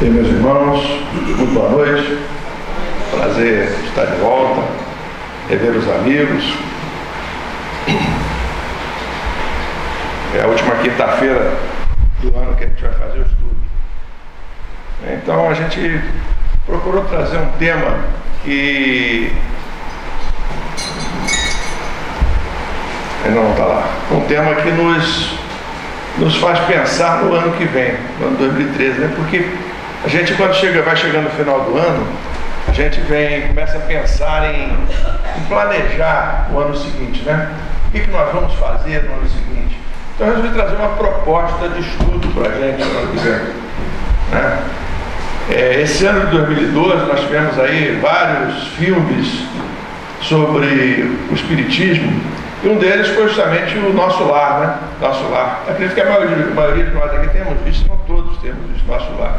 Bem, meus irmãos, muito boa noite. Prazer estar de volta, rever os amigos. É a última quinta-feira do ano que a gente vai fazer o estudo. Então a gente procurou trazer um tema que ainda não está lá. Um tema que nos faz pensar no ano que vem, no ano 2013, né? Porque a gente, quando vai chegando no final do ano, a gente começa a pensar em planejar o ano seguinte, né? O que nós vamos fazer no ano seguinte? Então eu resolvi trazer uma proposta de estudo para a gente no ano que vem, né? Esse ano de 2012 nós tivemos aí vários filmes sobre o Espiritismo, e um deles foi justamente o Nosso Lar, né? Nosso Lar. Acredito que a maioria de nós aqui temos visto, não todos temos visto Nosso Lar.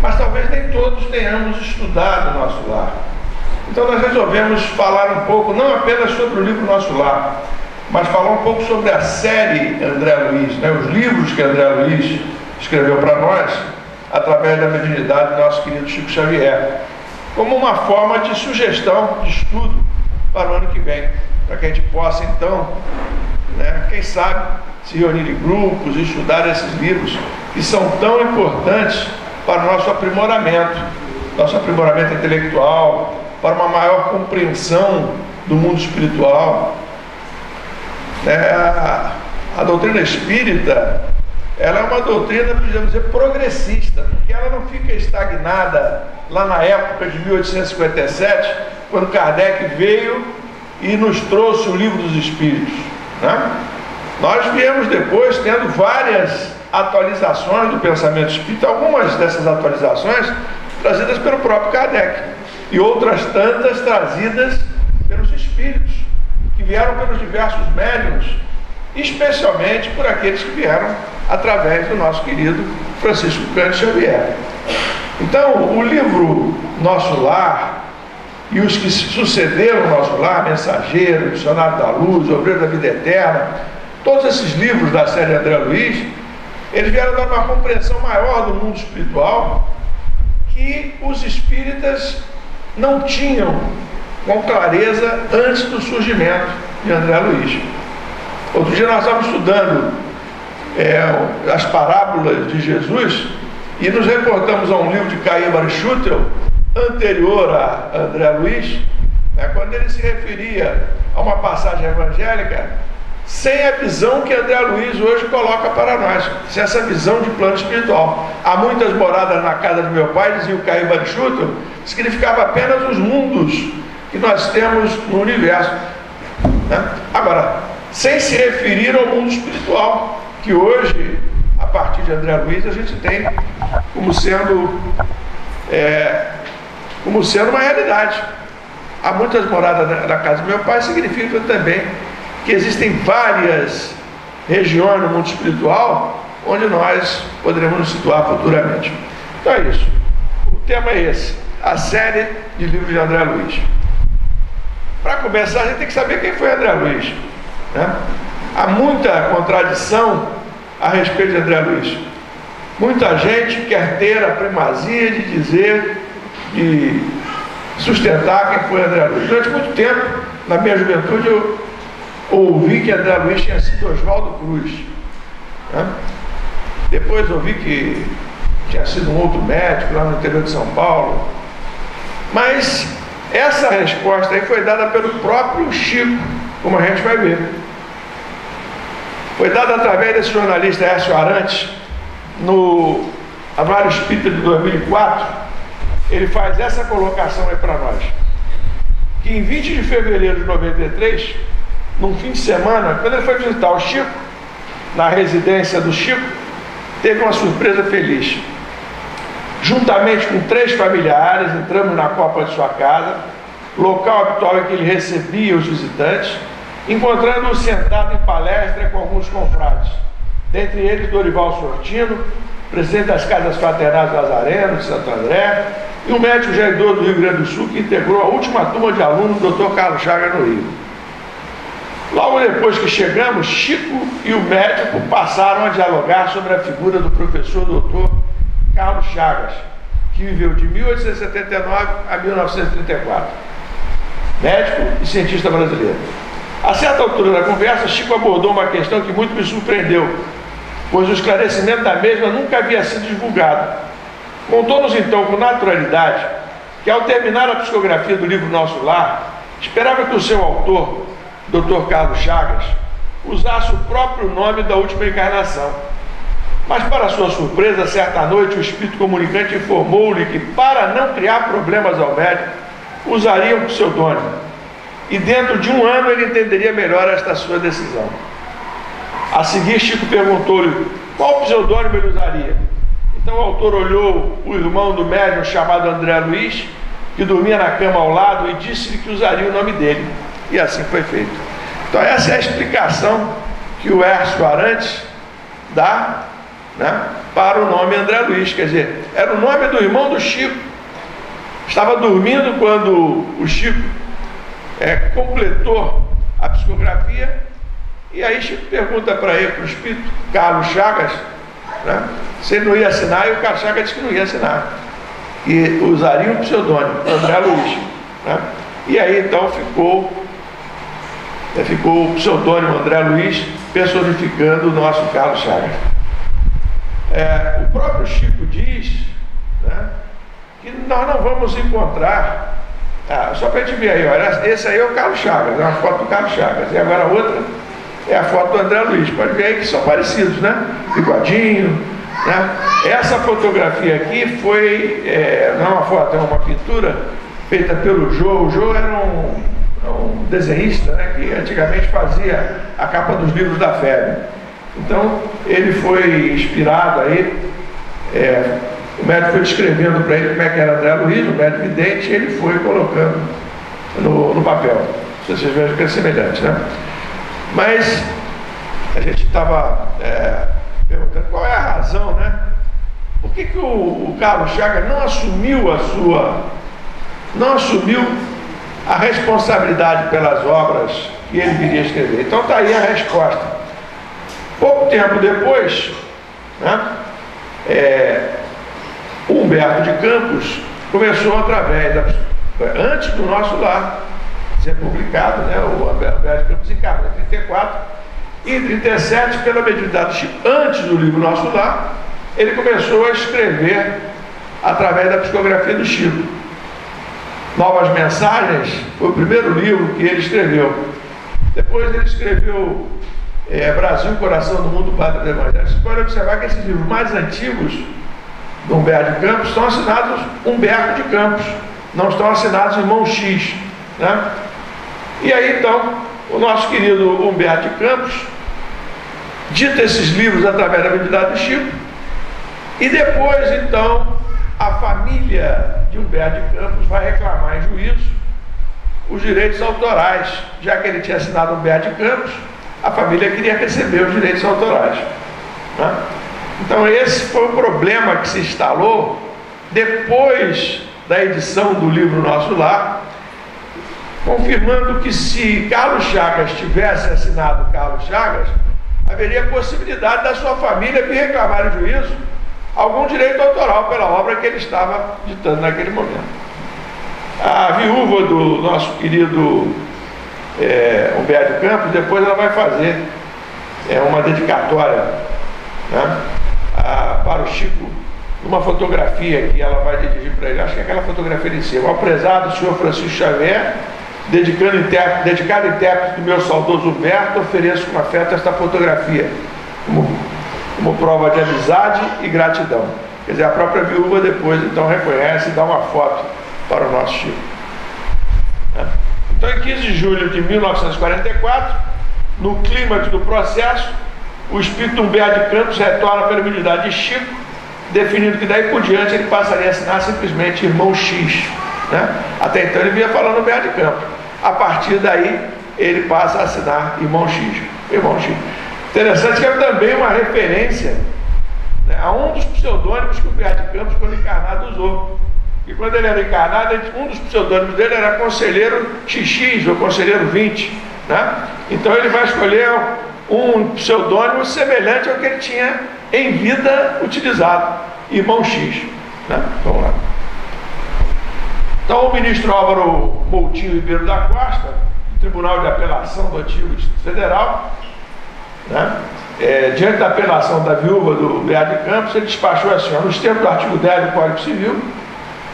Mas talvez nem todos tenhamos estudado o Nosso Lar. Então nós resolvemos falar um pouco, não apenas sobre o livro Nosso Lar, mas falar um pouco sobre a série André Luiz, né? Os livros que André Luiz escreveu para nós, através da mediunidade do nosso querido Chico Xavier, como uma forma de sugestão, de estudo para o ano que vem, para que a gente possa então, né, quem sabe, se reunir em grupos e estudar esses livros que são tão importantes para o nosso aprimoramento intelectual, para uma maior compreensão do mundo espiritual. A doutrina espírita, ela é uma doutrina, podemos dizer, progressista, porque ela não fica estagnada lá na época de 1857, quando Kardec veio e nos trouxe o Livro dos Espíritos, né? Nós viemos depois tendo várias atualizações do pensamento espírita, algumas dessas atualizações trazidas pelo próprio Kardec e outras tantas trazidas pelos espíritos, que vieram pelos diversos médiuns, especialmente por aqueles que vieram através do nosso querido Francisco Cândido Xavier. Então, o livro Nosso Lar e os que sucederam ao Nosso Lar, Mensageiro, Dicionário da Luz, Obreiro da Vida Eterna, todos esses livros da série André Luiz, eles vieram dar uma compreensão maior do mundo espiritual que os espíritas não tinham com clareza antes do surgimento de André Luiz. Outro dia nós estávamos estudando as parábolas de Jesus e nos reportamos a um livro de Caim Barichutel, anterior a André Luiz, né, quando ele se referia a uma passagem evangélica sem a visão que André Luiz hoje coloca para nós, sem essa visão de plano espiritual. Há muitas moradas na casa de meu pai, dizia o Caim Barichutel, significava apenas os mundos que nós temos no universo, né? Agora, sem se referir ao mundo espiritual, que hoje, a partir de André Luiz, a gente tem como sendo uma realidade. Há muitas moradas na casa do meu pai, significa também que existem várias regiões no mundo espiritual onde nós poderemos nos situar futuramente. Então é isso. O tema é esse, a série de livros de André Luiz. Para começar, a gente tem que saber quem foi André Luiz, né? Há muita contradição a respeito de André Luiz. Muita gente quer ter a primazia de dizer, de sustentar quem foi André Luiz. Durante muito tempo, na minha juventude, eu ouvi que André Luiz tinha sido Oswaldo Cruz, né? Depois ouvi que tinha sido um outro médico lá no interior de São Paulo. Mas essa resposta aí foi dada pelo próprio Chico, como a gente vai ver. Foi dada através desse jornalista Écio Arantes, no Anuário Espírita de 2004. Ele faz essa colocação aí para nós, que em 20 de fevereiro de 93, num fim de semana, quando ele foi visitar o Chico, na residência do Chico, teve uma surpresa feliz. Juntamente com 3 familiares, entramos na copa de sua casa, local habitual em que ele recebia os visitantes, encontrando-o sentado em palestra com alguns confrades, dentre eles Dorival Sortino, presidente das Casas Fraternais Lazareno, de Santo André, e um médico já idoso do Rio Grande do Sul que integrou a última turma de alunos do Dr. Carlos Chagas no Rio. Logo depois que chegamos, Chico e o médico passaram a dialogar sobre a figura do professor Dr. Carlos Chagas, que viveu de 1879 a 1934. Médico e cientista brasileiro. A certa altura da conversa, Chico abordou uma questão que muito me surpreendeu, pois o esclarecimento da mesma nunca havia sido divulgado. Contou-nos então com naturalidade que, ao terminar a psicografia do livro Nosso Lar, esperava que o seu autor, Dr. Carlos Chagas, usasse o próprio nome da última encarnação. Mas, para sua surpresa, certa noite o espírito comunicante informou-lhe que, para não criar problemas ao médico, usaria um pseudônimo. E dentro de um ano ele entenderia melhor esta sua decisão. A seguir, Chico perguntou-lhe qual pseudônimo ele usaria. Então o autor olhou o irmão do médium chamado André Luiz, que dormia na cama ao lado, e disse-lhe que usaria o nome dele. E assim foi feito. Então essa é a explicação que o Hércio Arantes dá, né, para o nome André Luiz. Quer dizer, era o nome do irmão do Chico. Estava dormindo quando o Chico completou a psicografia, e aí Chico pergunta para ele, para o espírito Carlos Chagas, né, se ele não ia assinar, e o Carlos Chagas disse que não ia assinar, e usaria um pseudônimo, André Luiz, né? E aí então ficou o pseudônimo André Luiz, personificando o nosso Carlos Chagas. O próprio Chico diz, né, que nós não vamos encontrar, só para a gente ver aí, olha, esse aí é o Carlos Chagas, é uma foto do Carlos Chagas, e agora a outra é a foto do André Luiz. Pode ver aí que são parecidos, né? Bigodinho, né? Essa fotografia aqui foi, não é uma foto, é uma pintura feita pelo Jô. O Jô era um desenhista, né, que antigamente fazia a capa dos livros da febre. Então ele foi inspirado aí, o médico foi descrevendo para ele como é que era André Luiz, o médico vidente, e ele foi colocando no papel. Vocês vejam que é semelhante, né? Mas a gente estava perguntando qual é a razão, né? Por que o Carlos Chagas não assumiu a responsabilidade pelas obras que ele viria a escrever? Então está aí a resposta. Pouco tempo depois, né, o Humberto de Campos começou antes do Nosso Lar ser publicado, né, o Humberto de Campos encarnou em 34, e em 37, pela mediunidade do Chico, antes do livro Nosso Lar, ele começou a escrever através da psicografia do Chico. Novas Mensagens foi o primeiro livro que ele escreveu. Depois ele escreveu Brasil, Coração do Mundo, Pátria do Evangelho. Você pode observar que esses livros mais antigos do Humberto de Campos estão assinados Humberto de Campos, não estão assinados Irmão X, né? E aí então o nosso querido Humberto de Campos dita esses livros através da mediunidade do Chico, e depois então a família de Humberto de Campos vai reclamar em juízo os direitos autorais. Já que ele tinha assinado Humberto de Campos, a família queria receber os direitos autorais, né? Então esse foi o problema que se instalou depois da edição do livro Nosso Lar, confirmando que, se Carlos Chagas tivesse assinado Carlos Chagas, haveria possibilidade da sua família vir reclamar em juízo algum direito autoral pela obra que ele estava ditando naquele momento. A viúva do nosso querido Humberto de Campos, depois ela vai fazer uma dedicatória, né, para o Chico, uma fotografia que ela vai dirigir para ele. Acho que é aquela fotografia em cima: ao prezado senhor Francisco Xavier, dedicado intérprete do meu saudoso Humberto, ofereço com afeto esta fotografia como prova de amizade e gratidão. Quer dizer, a própria viúva depois então reconhece e dá uma foto para o nosso Chico. Então, em 15 de julho de 1944, no clímax do processo, o espírito Humberto de Campos retorna pela mediunidade de Chico, definindo que daí por diante ele passaria a assinar simplesmente Irmão X, né? Até então ele vinha falando Humberto de Campos. A partir daí ele passa a assinar Irmão X. Interessante que é também uma referência, né, a um dos pseudônimos que o Humberto de Campos, quando encarnado, usou. E quando ele era encarnado, um dos pseudônimos dele era Conselheiro XX ou Conselheiro 20, né? Então ele vai escolher um pseudônimo semelhante ao que ele tinha em vida utilizado. irmão X. Né? Vamos lá. Então, o ministro Álvaro Moutinho Ribeiro da Costa, do Tribunal de Apelação do antigo Distrito Federal, né? Diante da apelação da viúva do Beá de Campos, ele despachou assim: nos termos do artigo 10 do Código Civil,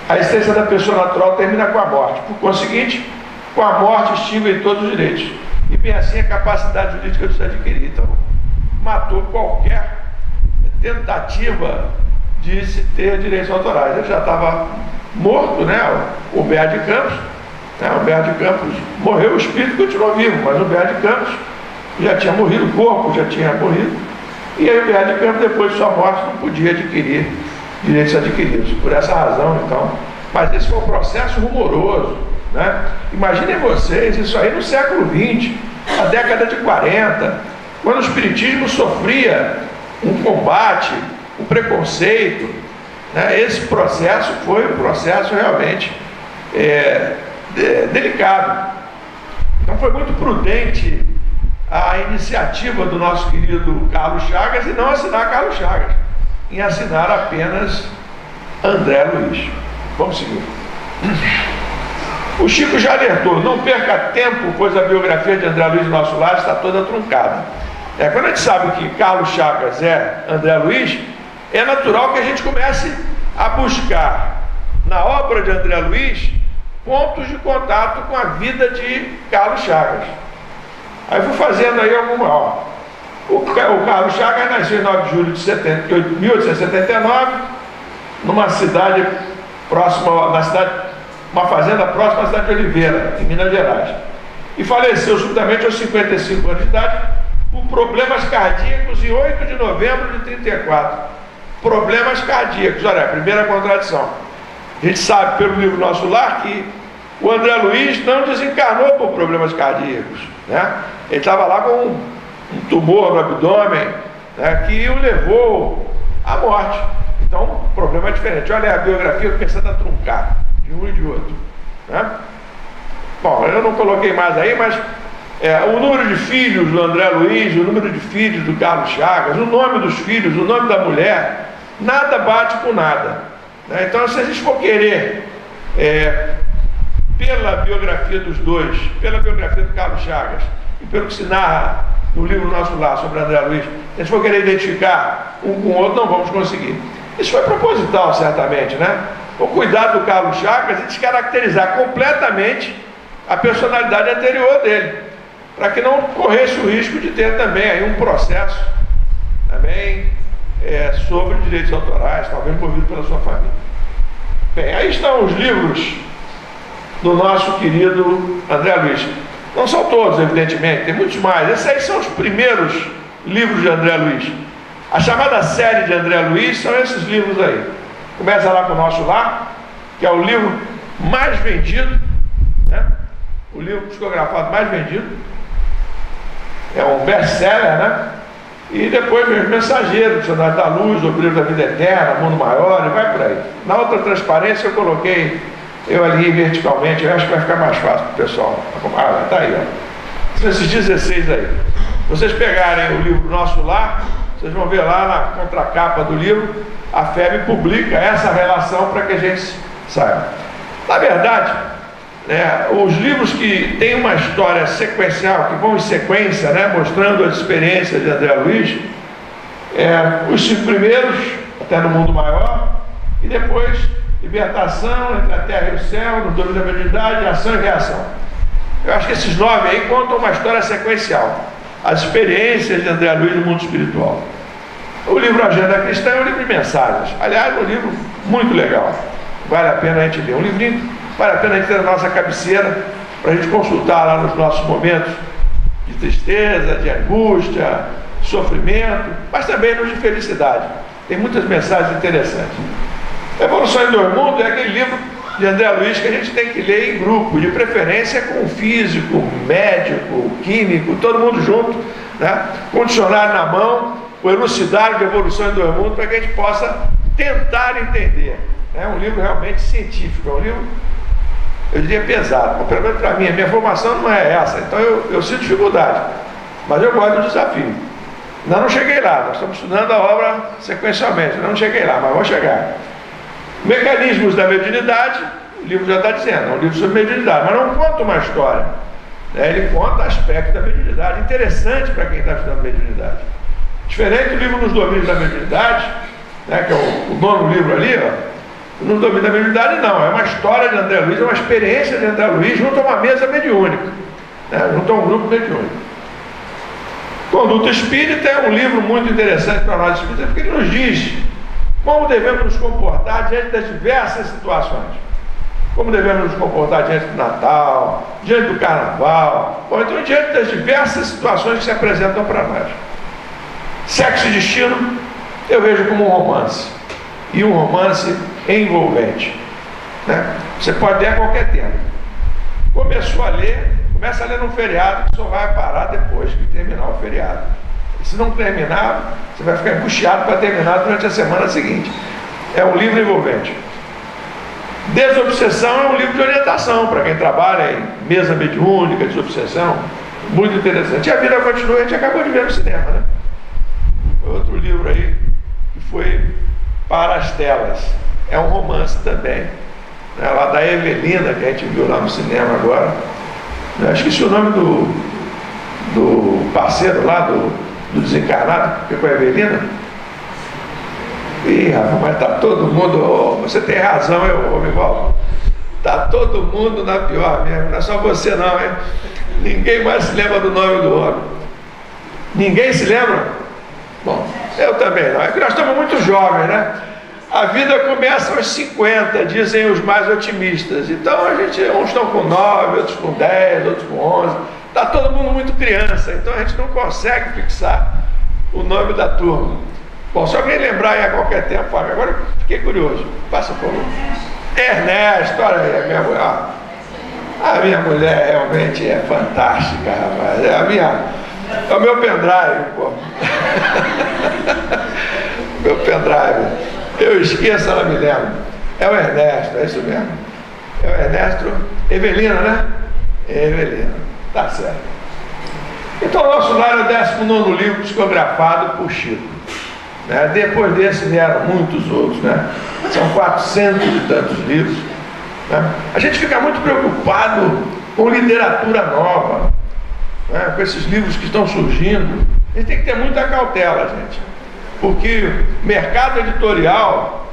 a existência da pessoa natural termina com a morte. Por conseguinte, com a morte extingue todos os direitos. E bem assim a capacidade jurídica de se adquirir. Então, matou qualquer tentativa de se ter direitos autorais. Ele já estava morto, né? O Beá de Campos, né? O Beá de Campos morreu, o espírito continuou vivo, mas o Beá de Campos já tinha morrido, o corpo já tinha morrido, e aí o Beá de Campos, depois de sua morte, não podia adquirir direitos adquiridos. Por essa razão, então, mas esse foi um processo rumoroso, né? Imaginem vocês, isso aí no século XX, na década de 40, quando o espiritismo sofria um combate, um preconceito, né? Esse processo foi um processo realmente delicado. Então foi muito prudente a iniciativa do nosso querido Carlos Chagas, e não assinar Carlos Chagas, em assinar apenas André Luiz. Vamos seguir. O Chico já alertou: não perca tempo, pois a biografia de André Luiz do nosso lado está toda truncada. Quando a gente sabe que Carlos Chagas é André Luiz, é natural que a gente comece a buscar na obra de André Luiz pontos de contato com a vida de Carlos Chagas. Aí fui fazendo aí alguma. O Carlos Chagas nasceu em 9 de julho de 1879, numa cidade próxima, uma fazenda próxima à cidade de Oliveira, em Minas Gerais. E faleceu subitamente aos 55 anos de idade por problemas cardíacos em 8 de novembro de 34. Problemas cardíacos, olha, a primeira contradição. A gente sabe pelo livro Nosso Lar que o André Luiz não desencarnou por problemas cardíacos, né? Ele estava lá com um tumor no abdômen, né, que o levou à morte. Então o problema é diferente. Olha a biografia começando a truncar de um e de outro, né? Bom, eu não coloquei mais aí, mas o número de filhos do André Luiz, o número de filhos do Carlos Chagas, o nome dos filhos, o nome da mulher, nada bate com nada, né? Então, se a gente for querer pela biografia dos dois, pela biografia do Carlos Chagas e pelo que se narra no livro Nosso Lar sobre André Luiz, se a gente for querer identificar um com o outro, não vamos conseguir. Isso foi proposital, certamente, né? O cuidado do Carlos Chagas é descaracterizar completamente a personalidade anterior dele, para que não corresse o risco de ter também aí um processo também sobre direitos autorais, talvez movido pela sua família. Bem, aí estão os livros do nosso querido André Luiz. Não são todos, evidentemente, tem muitos mais. Esses aí são os primeiros livros de André Luiz. A chamada série de André Luiz são esses livros aí. Começa lá com o Nosso Lar, que é o livro mais vendido, né? O livro psicografado mais vendido. É um best-seller, né? E depois vem Os Mensageiros, Dicionário da Luz, Obreiro da Vida Eterna, Mundo Maior, e vai por aí. Na outra transparência eu coloquei, eu ali verticalmente, eu acho que vai ficar mais fácil para o pessoal. Ah, tá aí, ó. São esses 16 aí. Vocês pegarem o livro Nosso Lar, vocês vão ver lá na contracapa do livro, a FEB publica essa relação para que a gente saiba. Na verdade, os livros que têm uma história sequencial, que vão em sequência, né, mostrando as experiências de André Luiz, os 5 primeiros, até no Mundo Maior, e depois Libertação, Entre a Terra e o Céu, No Domínio da Mediunidade, Ação e Reação. Eu acho que esses 9 aí contam uma história sequencial, as experiências de André Luiz no mundo espiritual. O livro Agenda Cristã é um livro de mensagens, aliás, um livro muito legal, vale a pena a gente ler, um livrinho, vale a pena a gente ter na nossa cabeceira, para a gente consultar lá nos nossos momentos de tristeza, de angústia, de sofrimento, mas também nos de felicidade. Tem muitas mensagens interessantes. Evolução em 2 Mundos é aquele livro de André Luiz que a gente tem que ler em grupo, de preferência com físico, médico, químico, todo mundo junto, né? Com o dicionário na mão, o elucidário de Evolução em 2 Mundos, para que a gente possa tentar entender. É um livro realmente científico, é um livro, eu diria, pesado, pelo menos para mim, a minha formação não é essa, então eu sinto dificuldade, mas eu gosto do desafio. Ainda não cheguei lá, nós estamos estudando a obra sequencialmente, ainda não cheguei lá, mas vou chegar. Mecanismos da mediunidade, o livro já está dizendo, é um livro sobre mediunidade, mas não conta uma história, né? Ele conta aspectos da mediunidade, interessante para quem está estudando mediunidade. Diferente do livro Nos Domínios da Mediunidade, né, que é o nono livro ali, ó, Nos Domínios da Mediunidade não, é uma história de André Luiz, é uma experiência de André Luiz junto a uma mesa mediúnica, né, junto a um grupo mediúnico. Conduta Espírita é um livro muito interessante para nós espíritas, porque ele nos diz como devemos nos comportar diante das diversas situações. Como devemos nos comportar diante do Natal, diante do Carnaval, ou então diante das diversas situações que se apresentam para nós. Sexo e Destino eu vejo como um romance, e um romance envolvente, né? Você pode ler a qualquer tempo. Começou a ler, começa a ler num feriado que só vai parar depois que terminar o feriado. E se não terminar, você vai ficar angustiado para terminar durante a semana seguinte. É um livro envolvente. Desobsessão é um livro de orientação para quem trabalha em mesa mediúnica, desobsessão, muito interessante. E A Vida Continua, a gente acabou de ver no cinema, né? Outro livro aí que foi para as telas. É um romance também, né? Lá da Evelina, que a gente viu lá no cinema agora. Eu esqueci o nome do parceiro lá, do desencarnado, que foi a Evelina. Ih, rapaz, mas tá todo mundo, você tem razão, eu me volto. Tá todo mundo na pior mesmo, não é só você não, hein? Ninguém mais se lembra do nome do homem. Ninguém se lembra? Bom, eu também não. É que nós estamos muito jovens, né? A vida começa aos 50, dizem os mais otimistas. Então a gente, uns estão com 9, outros com 10, outros com 11. Está todo mundo muito criança, então a gente não consegue fixar o nome da turma. Bom, se alguém lembrar aí a qualquer tempo, Fábio, agora eu fiquei curioso. Passa por mim. Ernesto, olha aí, a minha mulher. A minha mulher realmente é fantástica, rapaz. É o meu pendrive, pô. Meu pendrive. Eu esqueço, ela me lembra. É o Ernesto, é isso mesmo. É o Ernesto. Evelina, né? Evelina. Tá certo. Então, o Nosso Lar é o 19º livro psicografado por Chico, né? Depois desse vieram muitos outros, né? São 400 e tantos livros, né? A gente fica muito preocupado com literatura nova, né? Com esses livros que estão surgindo. A gente tem que ter muita cautela, gente, porque mercado editorial,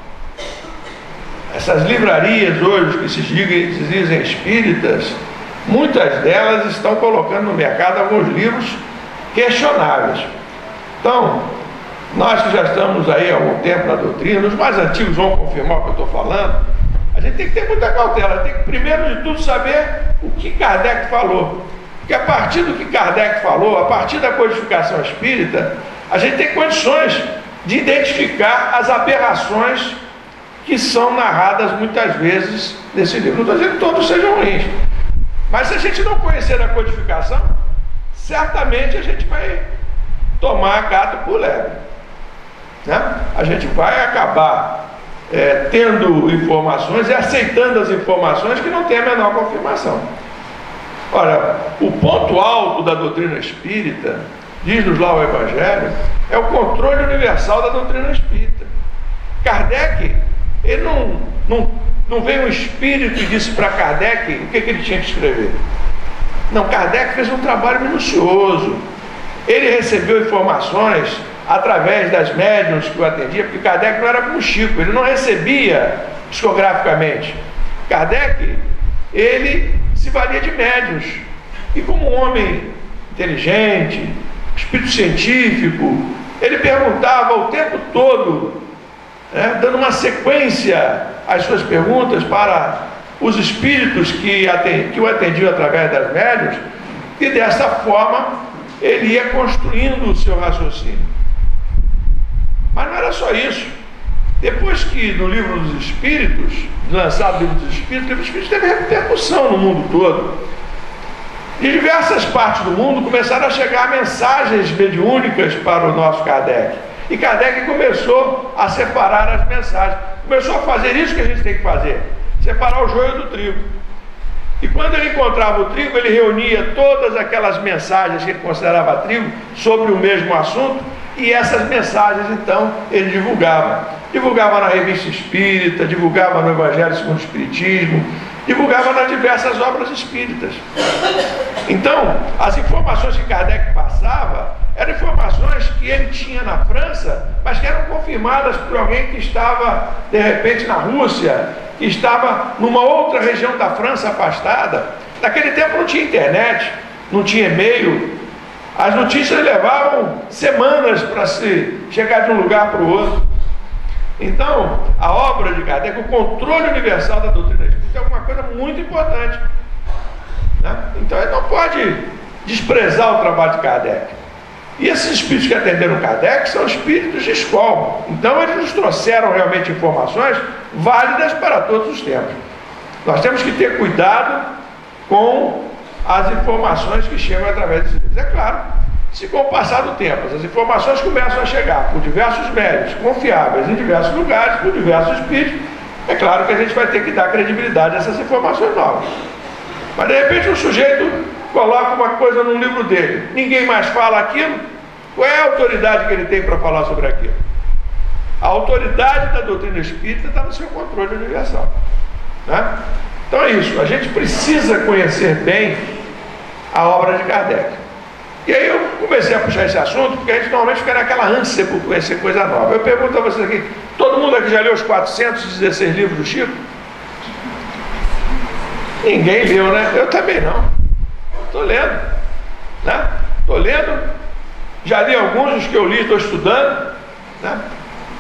essas livrarias hoje que se dizem espíritas, muitas delas estão colocando no mercado alguns livros questionáveis. Então, nós que já estamos aí há algum tempo na doutrina, os mais antigos vão confirmar o que eu estou falando, a gente tem que ter muita cautela, tem que primeiro de tudo saber o que Kardec falou, porque a partir do que Kardec falou, a partir da codificação espírita, a gente tem condições de identificar as aberrações que são narradas muitas vezes nesse livro. Não estou dizendo que todos sejam ruins, mas se a gente não conhecer a codificação, certamente a gente vai tomar gato por lebre, né? A gente vai acabar tendo informações e aceitando as informações que não tem a menor confirmação. Ora, o ponto alto da doutrina espírita, diz-nos lá o Evangelho, é o controle universal da doutrina espírita. Kardec, ele não veio um espírito e disse para Kardec o que ele tinha que escrever. Não, Kardec fez um trabalho minucioso. Ele recebeu informações através das médiuns que o atendiam, porque Kardec não era como Chico, ele não recebia psicograficamente. Kardec, ele se valia de médiuns. E como um homem inteligente, espírito científico, ele perguntava o tempo todo, né, dando uma sequência às suas perguntas para os espíritos que o atendiam através das médiuns, e dessa forma ele ia construindo o seu raciocínio. Mas não era só isso. Depois que no Livro dos Espíritos, lançado o Livro dos Espíritos, o Livro dos Espíritos teve repercussão no mundo todo. De diversas partes do mundo começaram a chegar mensagens mediúnicas para o nosso Kardec. E Kardec começou a separar as mensagens. Começou a fazer isso que a gente tem que fazer: separar o joio do trigo. E quando ele encontrava o trigo, ele reunia todas aquelas mensagens que ele considerava trigo sobre o mesmo assunto E essas mensagens, então, ele divulgava. Divulgava na Revista Espírita, divulgava no Evangelho segundo o Espiritismo, divulgava nas diversas obras espíritas. Então, as informações que Kardec passava eram informações que ele tinha na França, mas que eram confirmadas por alguém que estava, de repente, na Rússia, que estava numa outra região da França afastada. Naquele tempo não tinha internet, não tinha e-mail. As notícias levavam semanas para se chegar de um lugar para o outro. Então, a obra de Kardec, o controle universal da doutrina espírita, é alguma coisa muito importante, né? Então, ele não pode desprezar o trabalho de Kardec. E esses espíritos que atenderam Kardec são espíritos de escola. Então, eles nos trouxeram realmente informações válidas para todos os tempos. Nós temos que ter cuidado com as informações que chegam através dos livros. É claro, se com o passar do tempo as informações começam a chegar por diversos médios confiáveis em diversos lugares, por diversos espíritos, é claro que a gente vai ter que dar credibilidade a essas informações novas. Mas de repente um sujeito coloca uma coisa no livro dele, ninguém mais fala aquilo, qual é a autoridade que ele tem para falar sobre aquilo? A autoridade da doutrina espírita está no seu controle universal, né? Então é isso, a gente precisa conhecer bem a obra de Kardec. E aí eu comecei a puxar esse assunto, porque a gente normalmente fica naquela ânsia por conhecer coisa nova. Eu pergunto a vocês aqui, todo mundo aqui já leu os 416 livros do Chico? Ninguém leu, né? Eu também não. Estou lendo, né? Estou lendo, já li alguns dos que eu li, estou estudando, né?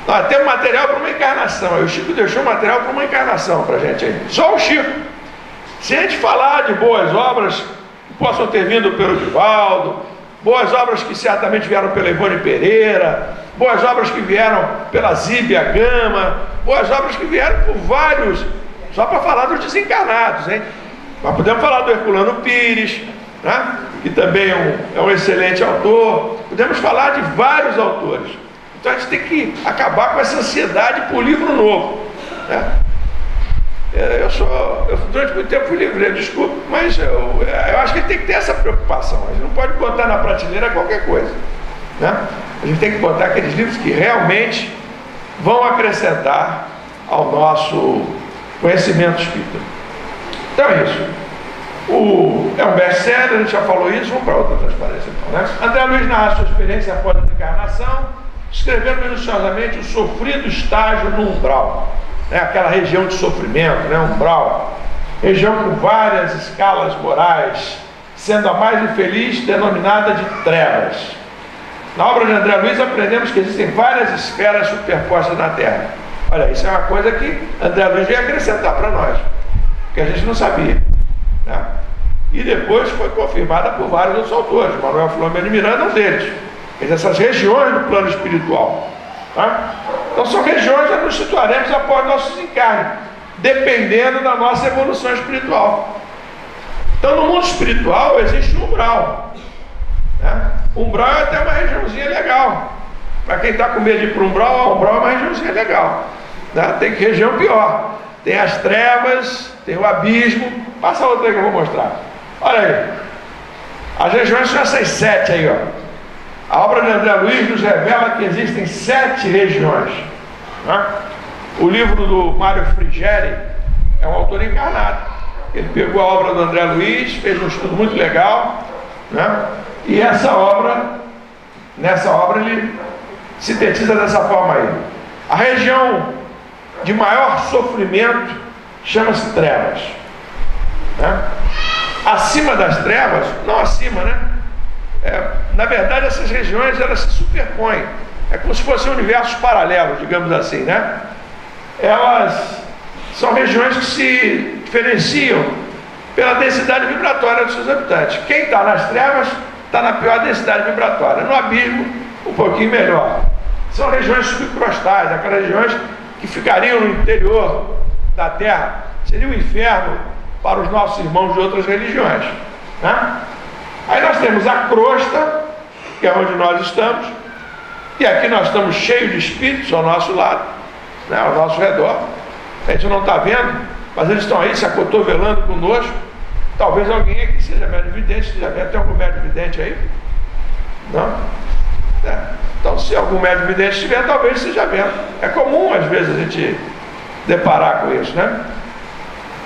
Nós temos material para uma encarnação. Aí o Chico deixou material para uma encarnação para a gente aí. Só o Chico. Se a gente falar de boas obras que possam ter vindo pelo Divaldo, boas obras que certamente vieram pela Ivone Pereira, boas obras que vieram pela Zíbia Gama, boas obras que vieram por vários, só para falar dos desencarnados, hein? Nós podemos falar do Herculano Pires, né? Que também é um excelente autor. Podemos falar de vários autores. Então a gente tem que acabar com essa ansiedade por livro novo, né? Eu durante muito tempo fui livreiro, desculpa, mas eu acho que a gente tem que ter essa preocupação. A gente não pode botar na prateleira qualquer coisa, né? A gente tem que botar aqueles livros que realmente vão acrescentar ao nosso conhecimento espírita. Então é isso. É um best-seller, a gente já falou isso, vamos para outra transparência então, né? André Luiz narra sua experiência após a encarnação, escrevendo minuciosamente o sofrido estágio no umbral, né? Aquela região de sofrimento, né? Umbral, região com várias escalas morais, sendo a mais infeliz denominada de trevas. Na obra de André Luiz aprendemos que existem várias esferas superpostas na Terra. Olha, isso é uma coisa que André Luiz veio acrescentar para nós, que a gente não sabia, né? E depois foi confirmada por vários outros autores. Manuel Filomeno de Miranda é um deles. Essas regiões do plano espiritual, tá? Então são regiões onde nos situaremos após nosso desencarne, dependendo da nossa evolução espiritual. Então no mundo espiritual existe um umbral, né? Umbral é até uma regiãozinha legal. Para quem está com medo de ir para o umbral, o umbral é uma regiãozinha legal, né? Tem que região pior. Tem as trevas, tem o abismo. Passa outra aí que eu vou mostrar. Olha aí. As regiões são essas 7 aí, ó. A obra de André Luiz nos revela que existem 7 regiões, né? O livro do Mário Frigeri é um autor encarnado. Ele pegou a obra do André Luiz, fez um estudo muito legal, né? E nessa obra ele sintetiza dessa forma aí. A região de maior sofrimento chama-se trevas, né? Acima das trevas, não acima, né? Na verdade essas regiões elas se superpõem, é como se fossem universos paralelos, digamos assim, né? Elas são regiões que se diferenciam pela densidade vibratória dos seus habitantes. Quem está nas trevas está na pior densidade vibratória, no abismo um pouquinho melhor. São regiões subcrostais, aquelas regiões que ficariam no interior da Terra, seria um inferno para os nossos irmãos de outras religiões, né? Aí nós temos a crosta, que é onde nós estamos, e aqui nós estamos cheios de espíritos ao nosso lado, né, ao nosso redor. A gente não está vendo, mas eles estão aí se acotovelando conosco. Talvez alguém aqui seja médium vidente, esteja vendo. Tem algum médium vidente aí? Não? né? Então, se algum médico vidente estiver, talvez seja vento. É comum, às vezes, a gente deparar com isso, né?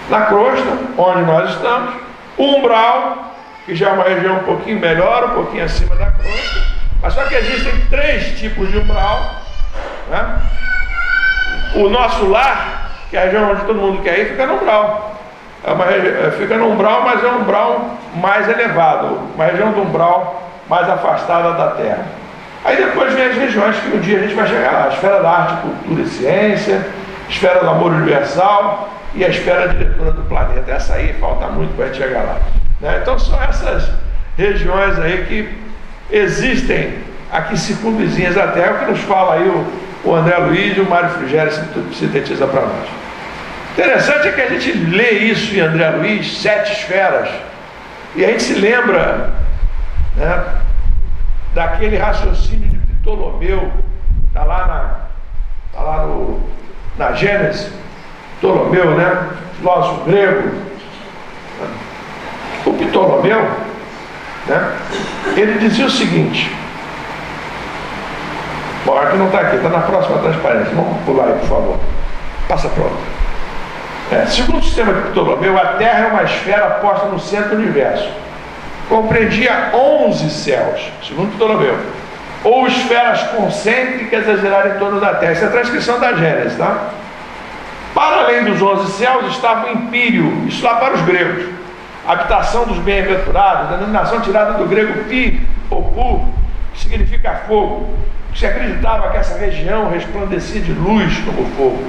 Na crosta, onde nós estamos, o umbral, que já é uma região um pouquinho melhor, um pouquinho acima da crosta, mas só que existem 3 tipos de umbral, né? O nosso lar, que é a região onde todo mundo quer ir, fica no umbral. Fica no umbral, mas é um umbral mais elevado, uma região do umbral mais afastada da Terra. Aí depois vem as regiões que um dia a gente vai chegar lá: a esfera da arte, cultura e ciência, a esfera do amor universal e a esfera diretora do planeta. Essa aí falta muito para a gente chegar lá, né? Então são essas regiões aí que existem aqui circunvizinhas da Terra, o que nos fala aí o André Luiz e o Mário Frigério sintetiza para nós. Interessante é que a gente lê isso em André Luiz, 7 esferas, e a gente se lembra, né, daquele raciocínio de Ptolomeu, está lá na Gênesis. Ptolomeu, né, filósofo grego. O Ptolomeu, né, ele dizia o seguinte. Bom, aqui não está aqui, está na próxima transparência. Vamos pular aí, por favor. Passa para outra. Segundo o sistema de Ptolomeu, a Terra é uma esfera posta no centro do universo. Compreendia 11 céus, segundo Ptolomeu, ou esferas concêntricas a girar em torno da Terra. Essa é a transcrição da Gênesis, tá? Para além dos 11 céus estava o Empírio, isso lá para os gregos, habitação dos bem-aventurados, denominação tirada do grego pi ou pu, que significa fogo, que se acreditava que essa região resplandecia de luz como fogo.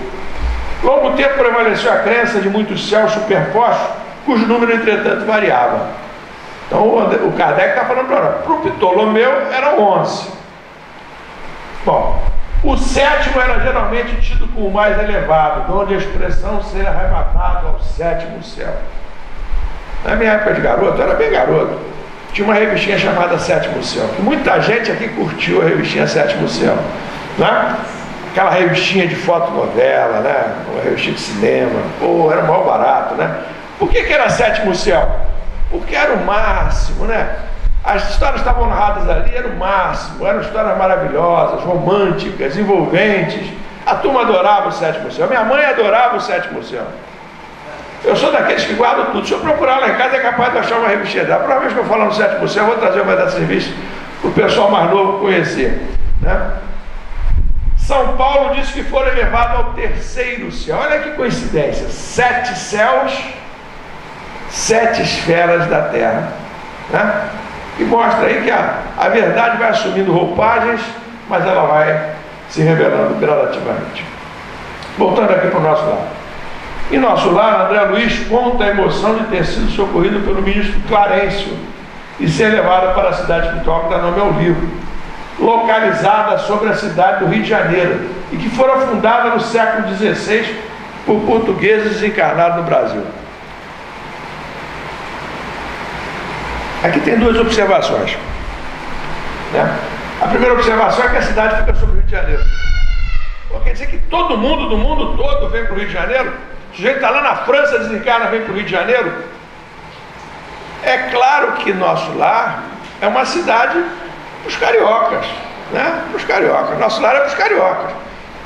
Longo tempo prevaleceu a crença de muitos céus superpostos, cujo número, entretanto, variava. Então o Kardec está falando para nós, para o Ptolomeu eram 11. Bom, o 7º era geralmente tido como o mais elevado, de onde a expressão ser arrebatado ao 7º céu. Na minha época de garoto, eu era bem garoto, tinha uma revistinha chamada 7º Céu, que muita gente aqui curtiu a revistinha 7º Céu, né? Aquela revistinha de fotonovela, né? Uma revistinha de cinema, pô, era o maior barato, né? Por que era 7º Céu? Porque era o máximo, né? As histórias estavam narradas ali, era o máximo, eram histórias maravilhosas, românticas, envolventes. A turma adorava o 7º Céu, minha mãe adorava o 7º Céu. Eu sou daqueles que guardam tudo. Se eu procurar lá em casa, é capaz de achar uma revistinha dela. A próxima vez que eu falar no 7º Céu, eu vou trazer uma dessas revistas para o pessoal mais novo conhecer, né? São Paulo disse que foi elevado ao 3º céu. Olha que coincidência, 7 céus, 7 esferas da Terra, né? E mostra aí que a verdade vai assumindo roupagens, mas ela vai se revelando gradativamente. Voltando aqui para o nosso lado. Em nosso lar, André Luiz conta a emoção de ter sido socorrido pelo ministro Clarencio e ser levado para a cidade espiritual que dá nome ao livro, localizada sobre a cidade do Rio de Janeiro, e que fora fundada no século XVI por portugueses desencarnados no Brasil. Aqui tem 2 observações, né? A primeira observação é que a cidade fica sobre o Rio de Janeiro. Então, quer dizer que todo mundo do mundo todo vem para o Rio de Janeiro? O sujeito está lá na França, desencarna, vem para o Rio de Janeiro? É claro que nosso lar é uma cidade para os cariocas, né? Para os cariocas. Nosso lar é para os cariocas.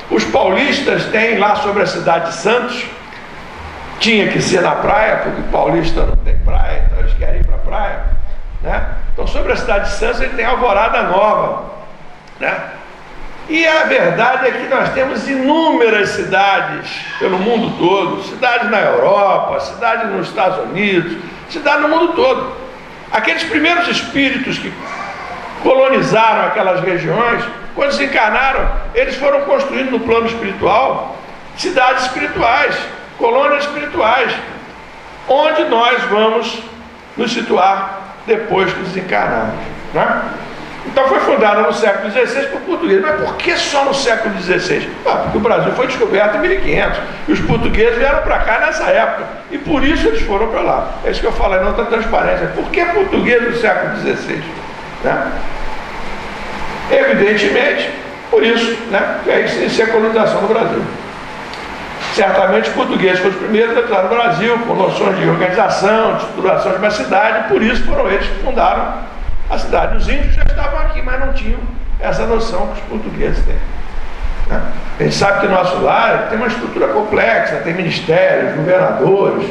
Os paulistas têm lá sobre a cidade de Santos, tinha que ser na praia, porque paulista não tem praia, então eles querem ir para a praia, né? Então sobre a cidade de Santos ele tem Alvorada Nova, né? E a verdade é que nós temos inúmeras cidades pelo mundo todo, cidades na Europa, cidades nos Estados Unidos, cidades no mundo todo. Aqueles primeiros espíritos que colonizaram aquelas regiões, quando desencarnaram, eles foram construindo no plano espiritual cidades espirituais, colônias espirituais, onde nós vamos nos situar depois que desencarnarmos, né? Então foi fundada no século XVI por portugueses. Mas por que só no século XVI? Porque o Brasil foi descoberto em 1500 e os portugueses vieram para cá nessa época, e por isso eles foram para lá. É isso que eu falo aí, não tem transparência. Por que português no século XVI? Né? Evidentemente, por isso, né, que aí se inicia a colonização no Brasil. Certamente os portugueses foram os primeiros a entrar no Brasil, com noções de organização, de estruturação de uma cidade, por isso foram eles que fundaram a cidade. Os índios já estavam aqui, mas não tinham essa noção que os portugueses têm. Né? A gente sabe que o nosso lar tem uma estrutura complexa, tem ministérios, governadores,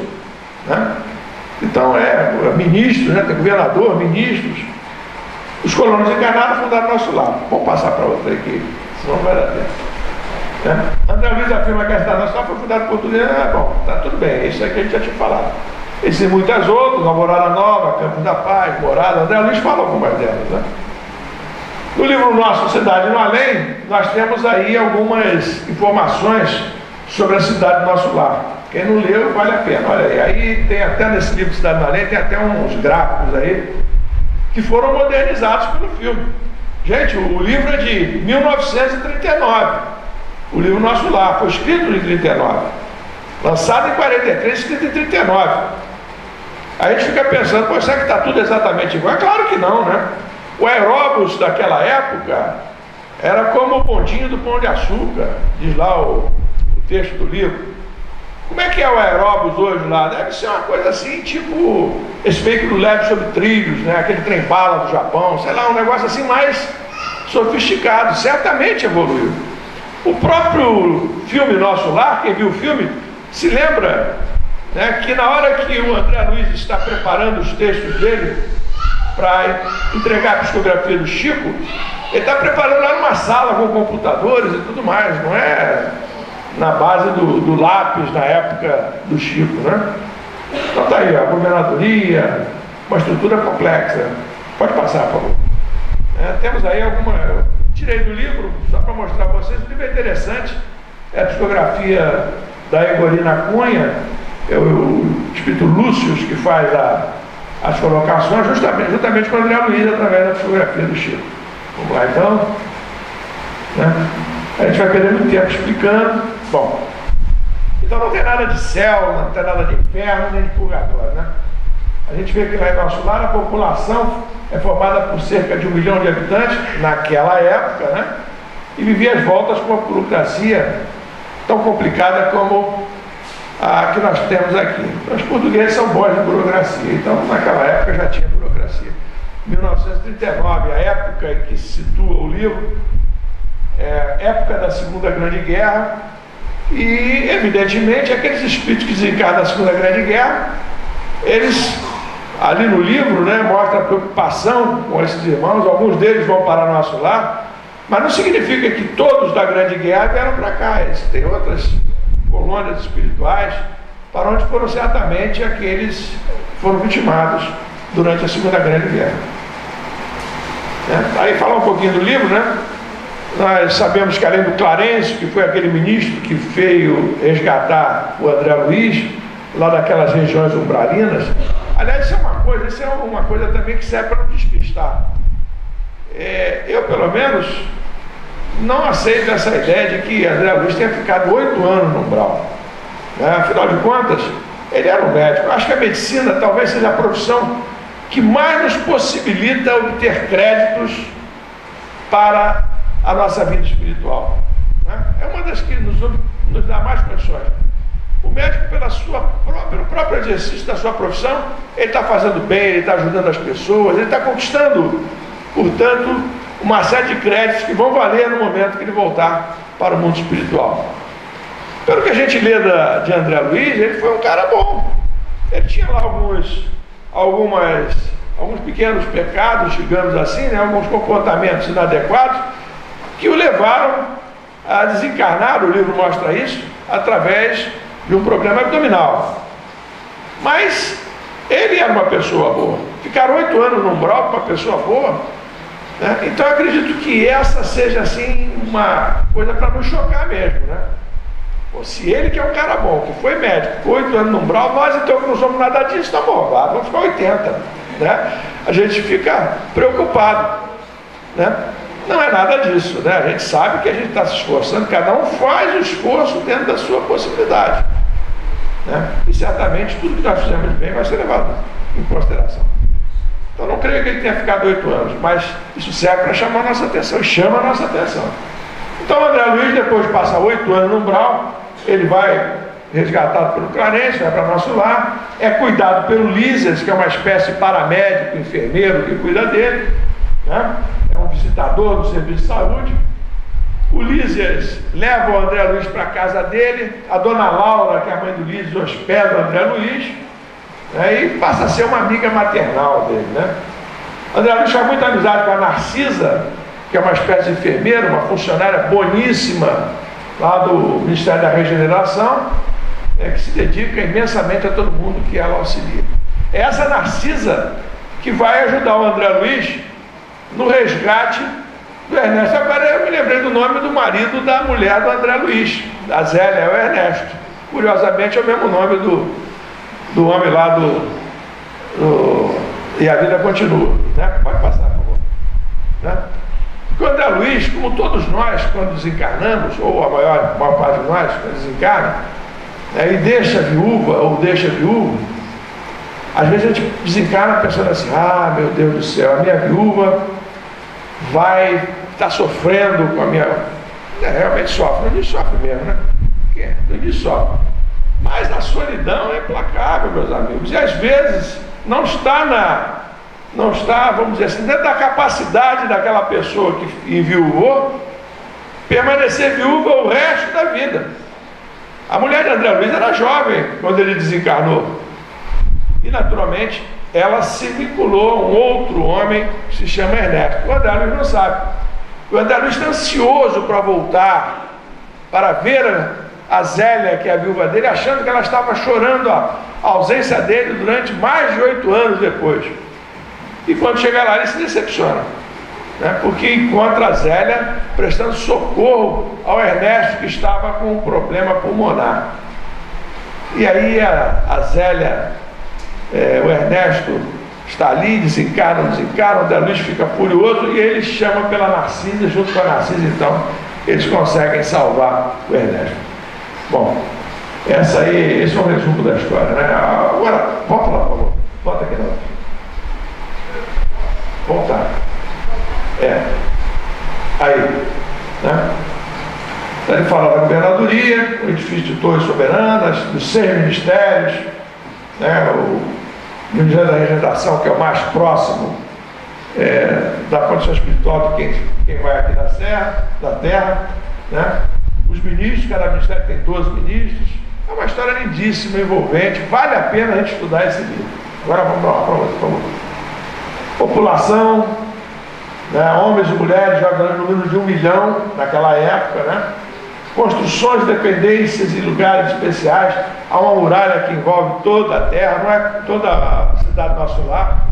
né? Então ministros, né? Tem governador, ministros. Os colonos encarnados fundaram o nosso lar. Vamos passar para outra aqui, senão não vai dar tempo. Né? André Luiz afirma que a cidade nacional foi fundada por português. Bom, tá tudo bem, isso aqui a gente já tinha falado. Existem muitas outras, Alvorada Nova, Campos da Paz, Morada. André Luiz fala algumas delas, né? No livro nosso, Cidade no Além, nós temos aí algumas informações sobre a cidade do nosso lar. Quem não leu, vale a pena. Olha aí, aí tem até nesse livro Cidade no Além, tem até uns gráficos aí que foram modernizados pelo filme. Gente, o livro é de 1939. O livro Nosso Lar foi escrito em 39, lançado em 43, escrito em 39. Aí a gente fica pensando, pô, será que está tudo exatamente igual? É claro que não, né? O aeróbus daquela época era como o bondinho do Pão de Açúcar, diz lá o texto do livro. Como é que é o aeróbus hoje lá? Deve ser uma coisa assim, tipo esse veículo leve sobre trilhos, né? Aquele trem-bala do Japão, sei lá, um negócio assim mais sofisticado, certamente evoluiu. O próprio filme Nosso Lar, quem viu o filme, se lembra, né, que na hora que o André Luiz está preparando os textos dele para entregar a psicografia do Chico, ele está preparando lá numa sala com computadores e tudo mais, não é na base do lápis na época do Chico, né? Então tá aí, a governadoria, uma estrutura complexa. Pode passar, por favor. Temos aí alguma... Eu tirei do livro, só para mostrar para vocês, o livro é interessante, é a psicografia da Egorina Cunha, é o espírito Lúcio que faz as colocações, justamente com o André Luiz, através da psicografia do Chico. Vamos lá então, né? A gente vai perder muito tempo explicando. Bom, então não tem nada de céu, não tem nada de inferno, nem de purgatório, né? A gente vê que lá em Nosso Lar a população é formada por cerca de 1 milhão de habitantes naquela época, né? E vivia às voltas com uma burocracia tão complicada como a que nós temos aqui. Os portugueses são bons de burocracia, então naquela época já tinha burocracia. 1939, a época em que se situa o livro, época da Segunda Grande Guerra, e evidentemente aqueles espíritos que desencarnam da Segunda Grande Guerra, eles, ali no livro, né, mostra a preocupação com esses irmãos. Alguns deles vão para Nosso Lar, mas não significa que todos da Grande Guerra vieram para cá. Eles têm outras colônias espirituais para onde foram certamente aqueles que foram vitimados durante a Segunda Grande Guerra. Aí falar um pouquinho do livro, né? Nós sabemos que além do Clarencio, que foi aquele ministro que veio resgatar o André Luiz, lá daquelas regiões umbralinas, aliás, isso é uma coisa também que serve para despistar. Eu, pelo menos, não aceito essa ideia de que André Luiz tenha ficado 8 anos no umbral. Afinal de contas, ele era um médico. Eu acho que a medicina talvez seja a profissão que mais nos possibilita obter créditos para a nossa vida espiritual. É uma das que nos dá mais condições. O médico, pelo próprio exercício da sua profissão, ele está fazendo bem, ele está ajudando as pessoas, ele está conquistando, portanto, uma série de créditos que vão valer no momento que ele voltar para o mundo espiritual. Pelo que a gente lê de André Luiz, ele foi um cara bom. Ele tinha lá alguns pequenos pecados, digamos assim, né, alguns comportamentos inadequados, que o levaram a desencarnar. O livro mostra isso através de um problema abdominal. Mas ele era uma pessoa boa. Ficar 8 anos no umbral com uma pessoa boa, né? Então eu acredito que essa seja assim uma coisa para nos chocar mesmo, né? Pô, se ele, que é um cara bom, que foi médico, 8 anos no umbral, nós então que não somos nada disso, tá bom, vamos ficar 80, né? A gente fica preocupado, né? Não é nada disso, né? A gente sabe que a gente está se esforçando, cada um faz o esforço dentro da sua possibilidade, né? E certamente tudo que nós fizemos de bem vai ser levado em consideração. Então não creio que ele tenha ficado 8 anos, mas isso serve para chamar a nossa atenção, e chama a nossa atenção. Então André Luiz, depois de passar 8 anos no umbral, ele vai resgatado pelo Clarencio, vai para Nosso Lar, é cuidado pelo Lísias, que é uma espécie de paramédico, enfermeiro que cuida dele, né? É um visitante licitador do serviço de saúde. O Lísias leva o André Luiz para a casa dele, a dona Laura, que é a mãe do Lísias, hospeda o André Luiz, né, e passa a ser uma amiga maternal dele, né? André Luiz faz muita amizade com a Narcisa, que é uma espécie de enfermeira, uma funcionária boníssima lá do Ministério da Regeneração, que se dedica imensamente a todo mundo que ela auxilia. É essa Narcisa que vai ajudar o André Luiz no resgate do Ernesto. Agora eu me lembrei do nome do marido da mulher do André Luiz, da Zélia, é o Ernesto. Curiosamente é o mesmo nome do homem lá E a Vida Continua, né? Pode passar, por favor, né? Porque o André Luiz, como todos nós, quando desencarnamos, ou a maior parte de nós, quando desencarna, né, e deixa viúva ou deixa viúvo, às vezes a gente desencarna pensando assim: ah, meu Deus do céu, a minha viúva vai estar sofrendo com a minha... realmente sofre, no início sofre mesmo, né? No início sofre. Mas a solidão é implacável, meus amigos, e às vezes não está, vamos dizer assim, dentro da capacidade daquela pessoa que enviuvou permanecer viúva o resto da vida. A mulher de André Luiz era jovem quando ele desencarnou, e naturalmente ela se vinculou a um outro homem que se chama Ernesto. O André Luiz não sabe. O André Luiz está ansioso para voltar, para ver a Zélia, que é a viúva dele, achando que ela estava chorando a ausência dele durante mais de 8 anos depois. E quando chega lá, ele se decepciona, né? Porque encontra a Zélia prestando socorro ao Ernesto, que estava com um problema pulmonar. E aí a Zélia, o Ernesto está ali, desencarna, o André Luiz fica furioso e ele chama pela Narcisa, junto com a Narcisa, então eles conseguem salvar o Ernesto. Bom, esse é um resumo da história, né? Agora, volta lá, por favor. Volta aqui, não. Voltar. Aí, né? Então ele fala da governadoria, o edifício de torres soberanas, dos 6 ministérios, né? O Ministério da Regeneração, que é o mais próximo da condição espiritual de quem vai aqui da Terra, né? Os ministros, cada ministério tem 12 ministros. É uma história lindíssima, envolvente, vale a pena a gente estudar esse livro. Agora vamos lá para outro, por favor. População, né? Homens e mulheres, já no número de 1 milhão naquela época, né? Construções, dependências e lugares especiais. Há uma muralha que envolve toda a terra, não é toda a cidade do nosso lar.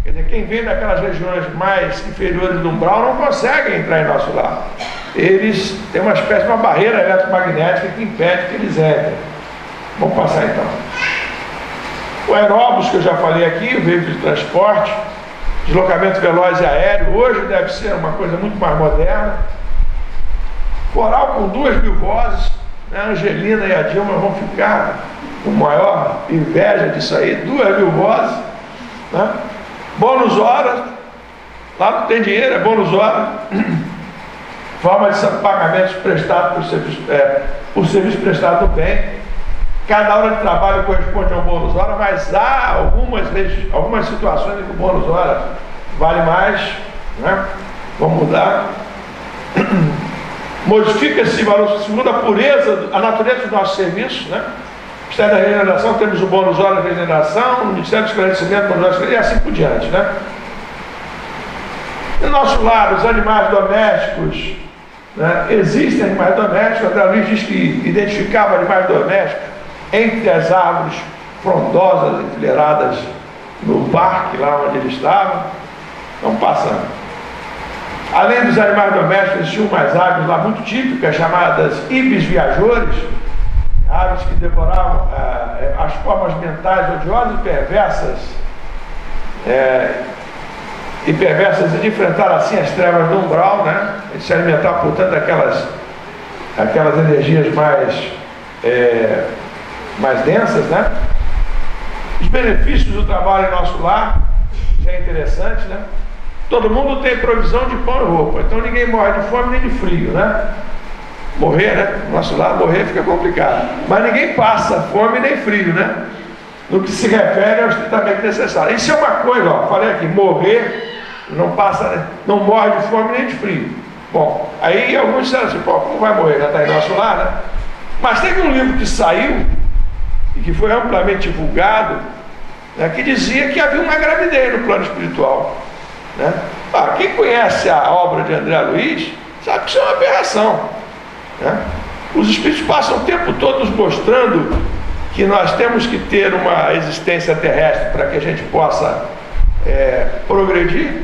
Quer dizer, quem vem daquelas regiões mais inferiores do umbral não consegue entrar em nosso lar. Eles têm uma espécie de uma barreira eletromagnética que impede que eles entrem. Vamos passar então. O aeróbus, que eu já falei aqui, o veículo de transporte, deslocamento veloz e aéreo, hoje deve ser uma coisa muito mais moderna. Coral com 2.000 vozes, né? A Angelina e a Dilma vão ficar com maior inveja disso aí, 2.000 vozes, né? Bônus hora, lá não tem dinheiro, é bônus hora. Forma de pagamentos prestados por serviço prestado no bem. Cada hora de trabalho corresponde a um bônus hora, mas há algumas situações em que o bônus hora vale mais, né? Vamos mudar. Modifica-se segundo a pureza, a natureza dos nossos serviços, né? No Ministério da Regeneração temos o bônus hora de regeneração, no Ministério do Esclarecimento, bônus hora de e assim por diante, né? No nosso lar, os animais domésticos, né? Existem animais domésticos. André Luiz diz que identificava animais domésticos entre as árvores frondosas enfileiradas no parque, lá onde ele estava. Vamos passando. Além dos animais domésticos, existiam umas aves lá muito típicas, chamadas ibis viajores, aves que devoravam as formas mentais odiosas e perversas de enfrentar assim as trevas do umbral, né? E se alimentar, portanto, aquelas energias mais densas, né? Os benefícios do trabalho em nosso lar, isso é interessante, né? Todo mundo tem provisão de pão e roupa, então ninguém morre de fome nem de frio, né? Morrer, né? No nosso lar, morrer fica complicado. Mas ninguém passa fome nem frio, né? No que se refere ao estritamente necessário. Isso é uma coisa, ó, falei aqui, morrer não morre de fome nem de frio. Bom, aí alguns disseram assim, pô, como vai morrer? Já está em nosso lar, né? Mas teve um livro que saiu e que foi amplamente divulgado, né, que dizia que havia uma gravidez no plano espiritual, né? Quem conhece a obra de André Luiz sabe que isso é uma aberração, né? Os espíritos passam o tempo todo nos mostrando que nós temos que ter uma existência terrestre para que a gente possa progredir,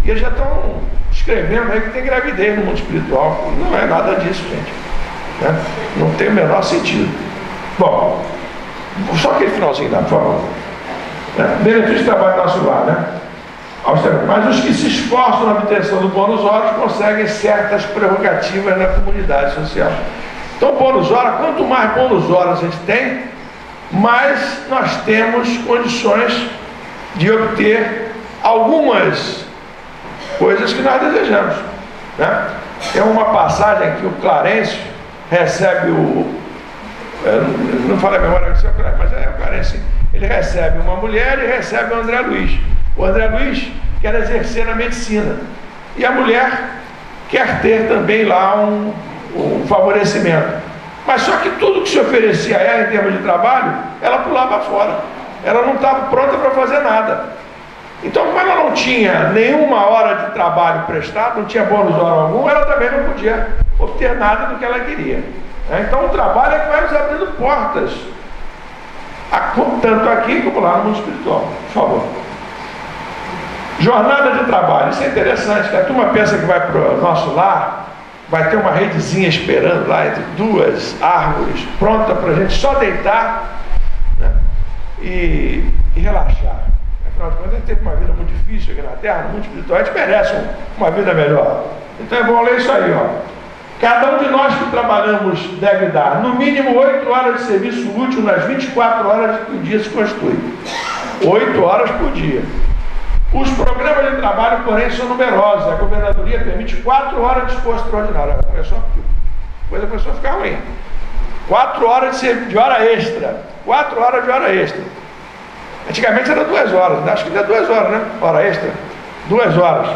e eles já estão escrevendo aí que tem gravidez no mundo espiritual. Não é nada disso, gente, né? Não tem o menor sentido. Bom, só aquele finalzinho, por favor. Benefício do trabalho nosso lar, né? Mas os que se esforçam na obtenção do bônus horas conseguem certas prerrogativas na comunidade social. Então, bônus hora, quanto mais bônus horas a gente tem, mais nós temos condições de obter algumas coisas que nós desejamos, né? Tem uma passagem que o Clarencio recebe não falei a memória que é o Clarencio, mas é o Clarencio. Ele recebe uma mulher e recebe o André Luiz. O André Luiz quer exercer na medicina e a mulher quer ter também lá um favorecimento. Mas só que tudo que se oferecia a ela em termos de trabalho, ela pulava fora. Ela não estava pronta para fazer nada. Então, como ela não tinha nenhuma hora de trabalho prestado, não tinha bônus hora algum, ela também não podia obter nada do que ela queria. Então, o trabalho é que vai nos abrindo portas, tanto aqui como lá no mundo espiritual. Por favor. Jornada de trabalho. Isso é interessante, que a turma pensa que vai para o nosso lar, vai ter uma redezinha esperando lá entre duas árvores, pronta para a gente só deitar, né, e relaxar. Afinal de contas, a gente teve uma vida muito difícil aqui na Terra, no mundo espiritual, a gente merece uma vida melhor. Então é bom ler isso aí, ó. Cada um de nós que trabalhamos deve dar, no mínimo, 8 horas de serviço útil nas 24 horas que o dia se constitui. 8 horas por dia. Os programas de trabalho, porém, são numerosos. A governadoria permite 4 horas de esforço extraordinário. A coisa começou a ficar ruim. 4 horas de hora extra. 4 horas de hora extra. Antigamente era 2 horas. Acho que ainda é 2 horas, né? Hora extra. 2 horas.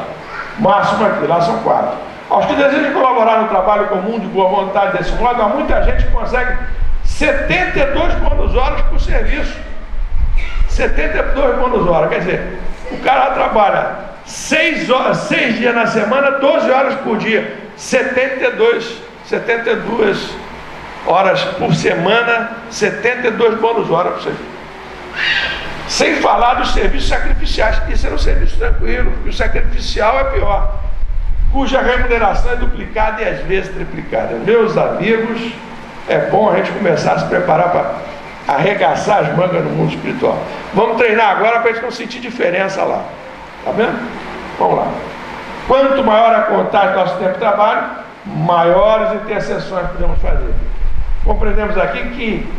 Máximo aqui. Lá são 4. Aos que desejam colaborar no trabalho comum de boa vontade desse modo, há muita gente que consegue 72 bônus horas por serviço. 72 bônus horas. Quer dizer, o cara trabalha 6 dias na semana, 12 horas por dia, 72 horas por semana, 72 bônus horas por serviço. Sem falar dos serviços sacrificiais. Isso era um serviço tranquilo, porque o sacrificial é pior, cuja remuneração é duplicada e às vezes triplicada. Meus amigos, é bom a gente começar a se preparar para arregaçar as mangas no mundo espiritual. Vamos treinar agora para a gente não sentir diferença lá. Tá vendo? Vamos lá. Quanto maior a contagem do nosso tempo de trabalho, maiores intercessões podemos fazer. Compreendemos aqui que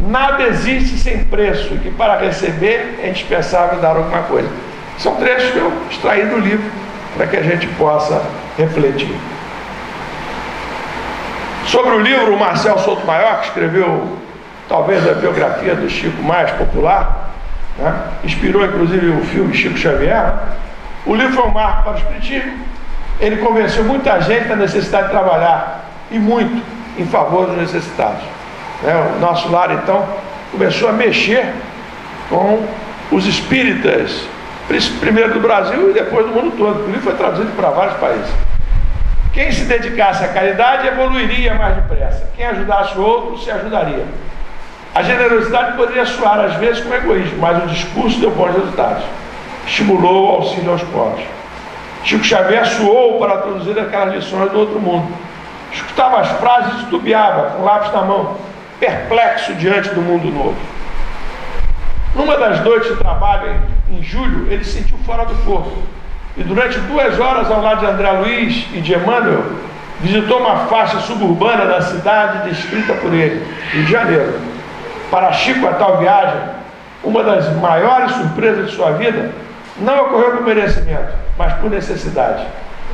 nada existe sem preço e que para receber é indispensável dar alguma coisa. São trechos que eu extraí do livro para que a gente possa refletir. Sobre o livro, o Marcel Souto Maior, que escreveu talvez a biografia do Chico mais popular, né? Inspirou inclusive o filme Chico Xavier, né? O livro foi um marco para o espiritismo. Ele convenceu muita gente da necessidade de trabalhar, e muito, em favor dos necessitados, né? O nosso lar então começou a mexer com os espíritas, primeiro do Brasil e depois do mundo todo. O livro foi traduzido para vários países. Quem se dedicasse à caridade evoluiria mais depressa. Quem ajudasse o outro se ajudaria. A generosidade poderia soar às vezes como egoísmo, mas o discurso deu bons resultados. Estimulou o auxílio aos pobres. Chico Xavier suou para traduzir aquelas lições do outro mundo. Escutava as frases e titubeava, com lápis na mão, perplexo diante do mundo novo. Numa das noites de trabalho, em julho, ele se sentiu fora do corpo. E durante 2 horas, ao lado de André Luiz e de Emmanuel, visitou uma faixa suburbana da cidade descrita por ele, Rio de Janeiro. Para Chico, a tal viagem, uma das maiores surpresas de sua vida, não ocorreu por merecimento, mas por necessidade.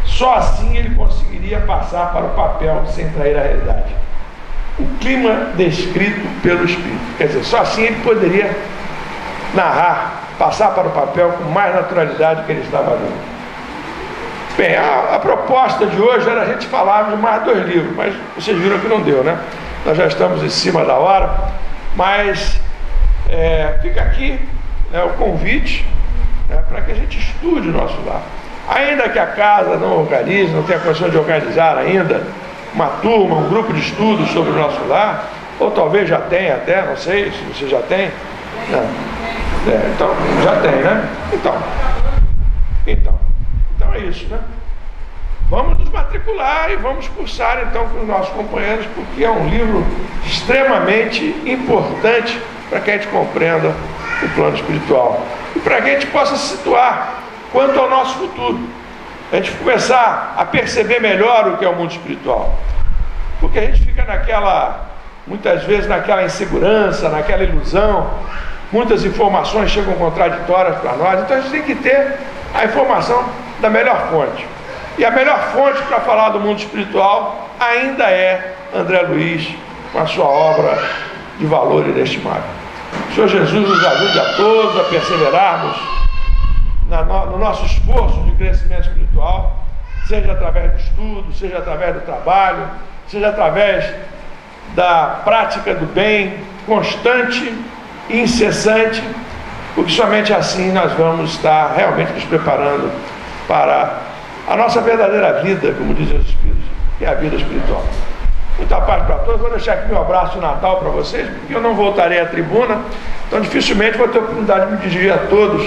Só assim ele conseguiria passar para o papel sem trair a realidade. O clima descrito pelo Espírito. Quer dizer, só assim ele poderia narrar, passar para o papel com mais naturalidade do que ele estava dando. Bem, a proposta de hoje era a gente falar de mais 2 livros, mas vocês viram que não deu, né? Nós já estamos em cima da hora, mas fica aqui, né, o convite, né, para que a gente estude o nosso lar. Ainda que a casa não organize, não tenha condição de organizar ainda uma turma, um grupo de estudos sobre o nosso lar, ou talvez já tenha até, não sei se você já tem. Então, já tem, né? Então é isso, né? Vamos nos matricular e vamos cursar então com os nossos companheiros, porque é um livro extremamente importante para que a gente compreenda o plano espiritual e para que a gente possa se situar quanto ao nosso futuro, a gente começar a perceber melhor o que é o mundo espiritual, porque a gente fica muitas vezes naquela insegurança, naquela ilusão, muitas informações chegam contraditórias para nós, então a gente tem que ter a informação da melhor fonte. E a melhor fonte para falar do mundo espiritual ainda é André Luiz, com a sua obra de valor inestimável. O Senhor Jesus nos ajude a todos a perseverarmos no nosso esforço de crescimento espiritual, seja através do estudo, seja através do trabalho, seja através da prática do bem constante e incessante, porque somente assim nós vamos estar realmente nos preparando para a nossa verdadeira vida, como dizem os Espíritos, que é a vida espiritual. Muita paz para todos. Vou deixar aqui meu abraço de Natal para vocês, porque eu não voltarei à tribuna, então dificilmente vou ter a oportunidade de me dirigir a todos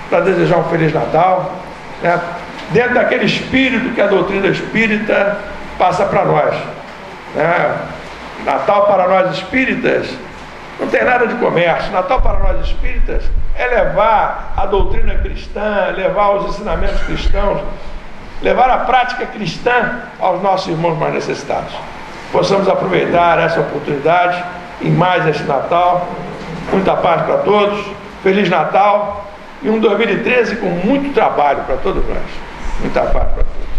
para desejar um Feliz Natal, né? Dentro daquele espírito que a doutrina espírita passa para nós, né? Natal para nós espíritas não tem nada de comércio. Natal para nós espíritas é levar a doutrina cristã, levar os ensinamentos cristãos, levar a prática cristã aos nossos irmãos mais necessitados. Possamos aproveitar essa oportunidade em mais esse Natal. Muita paz para todos, Feliz Natal e um 2013 com muito trabalho para todos nós. Muita paz para todos.